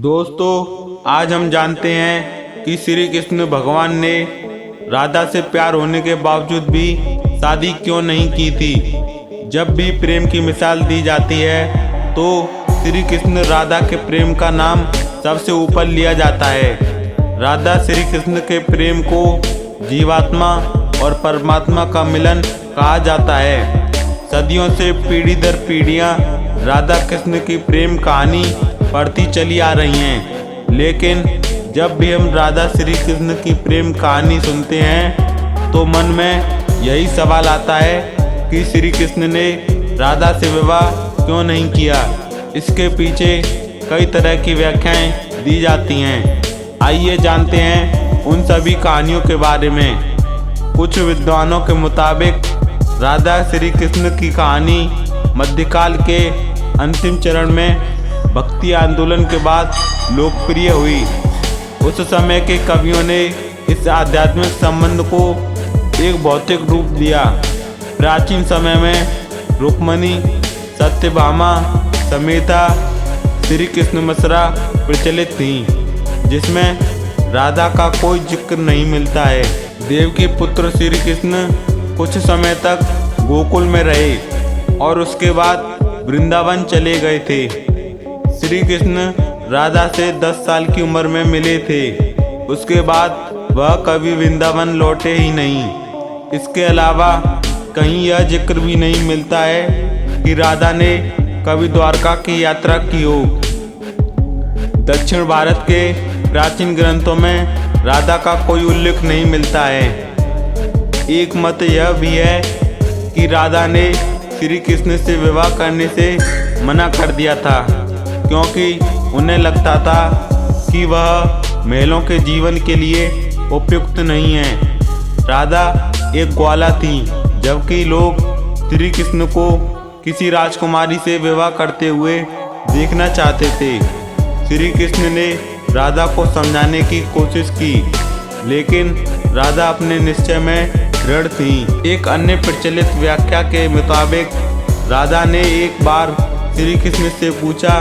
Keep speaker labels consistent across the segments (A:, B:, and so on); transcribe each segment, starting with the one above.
A: दोस्तों, आज हम जानते हैं कि श्री कृष्ण भगवान ने राधा से प्यार होने के बावजूद भी शादी क्यों नहीं की थी। जब भी प्रेम की मिसाल दी जाती है तो श्री कृष्ण राधा के प्रेम का नाम सबसे ऊपर लिया जाता है। राधा श्री कृष्ण के प्रेम को जीवात्मा और परमात्मा का मिलन कहा जाता है। सदियों से पीढ़ी दर पीढ़ियां राधा कृष्ण की प्रेम कहानी पढ़ती चली आ रही हैं, लेकिन जब भी हम राधा श्री कृष्ण की प्रेम कहानी सुनते हैं तो मन में यही सवाल आता है कि श्री कृष्ण ने राधा से विवाह क्यों नहीं किया। इसके पीछे कई तरह की व्याख्याएं दी जाती हैं। आइए जानते हैं उन सभी कहानियों के बारे में। कुछ विद्वानों के मुताबिक राधा श्री कृष्ण की कहानी मध्यकाल के अंतिम चरण में भक्ति आंदोलन के बाद लोकप्रिय हुई। उस समय के कवियों ने इस आध्यात्मिक संबंध को एक भौतिक रूप दिया। प्राचीन समय में रुक्मणी, सत्यभामा, समेता, श्री कृष्ण मसरा प्रचलित थीं, जिसमें राधा का कोई जिक्र नहीं मिलता है। देवकी पुत्र श्री कृष्ण कुछ समय तक गोकुल में रहे और उसके बाद वृंदावन चले गए थे। श्री कृष्ण राधा से 10 साल की उम्र में मिले थे। उसके बाद वह कभी वृंदावन लौटे ही नहीं। इसके अलावा कहीं यह जिक्र भी नहीं मिलता है कि राधा ने कभी द्वारका की यात्रा की हो। दक्षिण भारत के प्राचीन ग्रंथों में राधा का कोई उल्लेख नहीं मिलता है। एक मत यह भी है कि राधा ने श्री कृष्ण से विवाह करने से मना कर दिया था, क्योंकि उन्हें लगता था कि वह महलों के जीवन के लिए उपयुक्त नहीं है। राधा एक ग्वाला थी, जबकि लोग श्री कृष्ण को किसी राजकुमारी से विवाह करते हुए देखना चाहते थे। श्री कृष्ण ने राधा को समझाने की कोशिश की, लेकिन राधा अपने निश्चय में दृढ़ थी। एक अन्य प्रचलित व्याख्या के मुताबिक राधा ने एक बार श्री कृष्ण से पूछा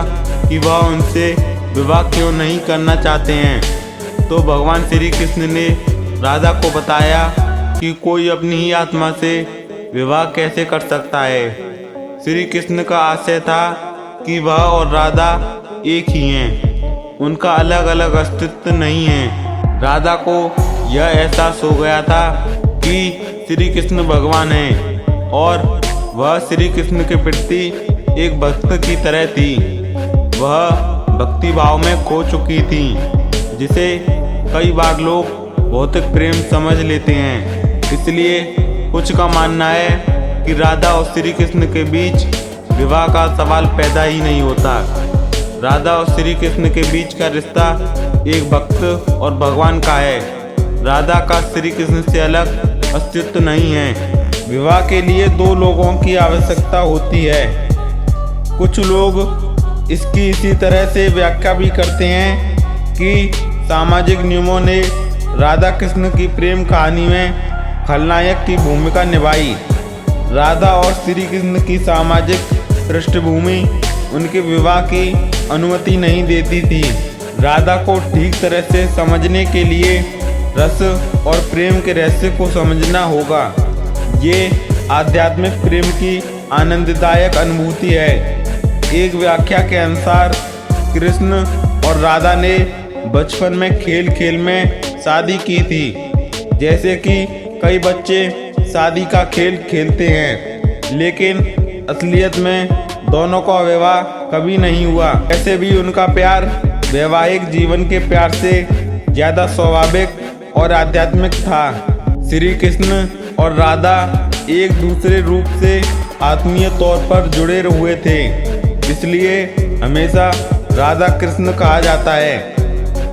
A: कि वह उनसे विवाह क्यों नहीं करना चाहते हैं, तो भगवान श्री कृष्ण ने राधा को बताया कि कोई अपनी ही आत्मा से विवाह कैसे कर सकता है। श्री कृष्ण का आशय था कि वह और राधा एक ही हैं, उनका अलग अलग अस्तित्व नहीं है। राधा को यह एहसास हो गया था कि श्री कृष्ण भगवान हैं और वह श्री कृष्ण के प्रति एक भक्त की तरह थी। वह भक्ति भाव में खो चुकी थी, जिसे कई बार लोग भौतिक प्रेम समझ लेते हैं। इसलिए कुछ का मानना है कि राधा और श्री कृष्ण के बीच विवाह का सवाल पैदा ही नहीं होता। राधा और श्री कृष्ण के बीच का रिश्ता एक भक्त और भगवान का है। राधा का श्री कृष्ण से अलग अस्तित्व नहीं है। विवाह के लिए दो लोगों की आवश्यकता होती है। कुछ लोग इसकी इसी तरह से व्याख्या भी करते हैं कि सामाजिक नियमों ने राधा कृष्ण की प्रेम कहानी में खलनायक की भूमिका निभाई। राधा और श्री कृष्ण की सामाजिक पृष्ठभूमि उनके विवाह की अनुमति नहीं देती थी। राधा को ठीक तरह से समझने के लिए रस और प्रेम के रहस्य को समझना होगा। ये आध्यात्मिक प्रेम की आनंददायक अनुभूति है। एक व्याख्या के अनुसार कृष्ण और राधा ने बचपन में खेल खेल में शादी की थी। जैसे कि कई बच्चे शादी का खेल खेलते हैं, लेकिन असलियत में दोनों का विवाह कभी नहीं हुआ। ऐसे भी उनका प्यार वैवाहिक जीवन के प्यार से ज़्यादा स्वाभाविक और आध्यात्मिक था। श्री कृष्ण और राधा एक दूसरे रूप से आत्मीय तौर पर जुड़े हुए थे, इसलिए हमेशा राधा कृष्ण कहा जाता है,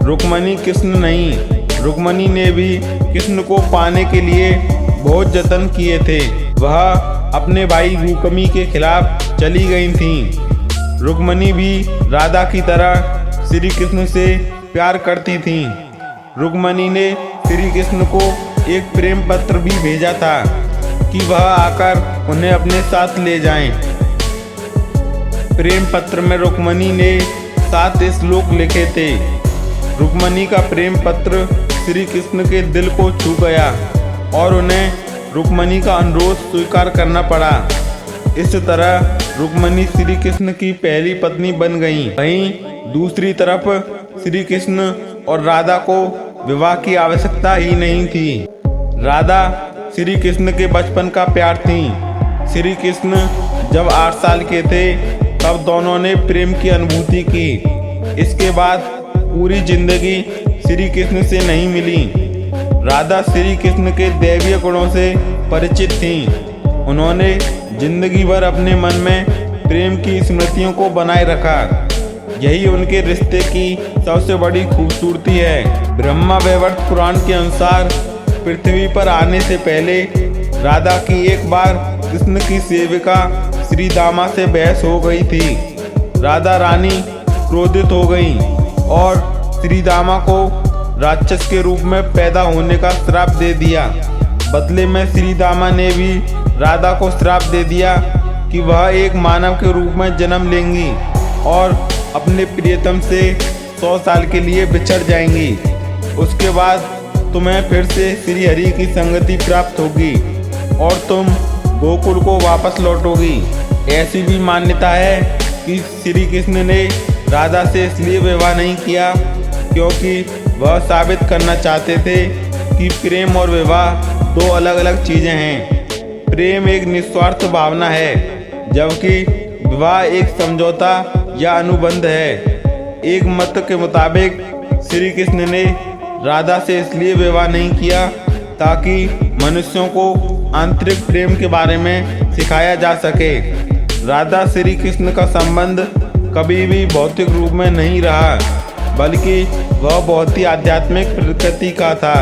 A: रुक्मणी कृष्ण नहीं। रुक्मणी ने भी कृष्ण को पाने के लिए बहुत जतन किए थे। वह अपने भाई रुक्मी के खिलाफ चली गई थीं। रुक्मणी भी राधा की तरह श्री कृष्ण से प्यार करती थीं। रुक्मणी ने श्री कृष्ण को एक प्रेम पत्र भी भेजा था कि वह आकर उन्हें अपने साथ ले जाएं। प्रेम पत्र में रुक्मणी ने 7 श्लोक लिखे थे। रुक्मिणी का प्रेम पत्र श्री कृष्ण के दिल को छू गया और उन्हें रुक्मिणी का अनुरोध स्वीकार करना पड़ा। इस तरह रुक्मिणी श्री कृष्ण की पहली पत्नी बन गईं। वहीं दूसरी तरफ श्री कृष्ण और राधा को विवाह की आवश्यकता ही नहीं थी। राधा श्री कृष्ण के बचपन का प्यार थी। श्री कृष्ण जब 8 साल के थे तब दोनों ने प्रेम की अनुभूति की। इसके बाद पूरी जिंदगी श्री कृष्ण से नहीं मिली। राधा श्री कृष्ण के दैवीय गुणों से परिचित थीं। उन्होंने जिंदगी भर अपने मन में प्रेम की स्मृतियों को बनाए रखा। यही उनके रिश्ते की सबसे बड़ी खूबसूरती है। ब्रह्मा वैवर्त पुराण के अनुसार पृथ्वी पर आने से पहले राधा की एक बार कृष्ण की सेविका श्री दामा से बहस हो गई थी। राधा रानी क्रोधित हो गई और श्री दामा को राक्षस के रूप में पैदा होने का श्राप दे दिया। बदले में श्री दामा ने भी राधा को श्राप दे दिया कि वह एक मानव के रूप में जन्म लेंगी और अपने प्रियतम से 100 साल के लिए बिछड़ जाएंगी। उसके बाद तुम्हें फिर से श्री हरि की संगति प्राप्त होगी और तुम गोकुल को वापस लौटोगी। ऐसी भी मान्यता है कि श्री कृष्ण ने राधा से इसलिए विवाह नहीं किया क्योंकि वह साबित करना चाहते थे कि प्रेम और विवाह 2 अलग अलग चीज़ें हैं। प्रेम एक निस्वार्थ भावना है जबकि विवाह एक समझौता या अनुबंध है। एक मत के मुताबिक श्री कृष्ण ने राधा से इसलिए विवाह नहीं किया ताकि मनुष्यों को आंतरिक प्रेम के बारे में सिखाया जा सके। राधा श्री कृष्ण का संबंध कभी भी भौतिक रूप में नहीं रहा बल्कि वह बहुत ही आध्यात्मिक प्रकृति का था।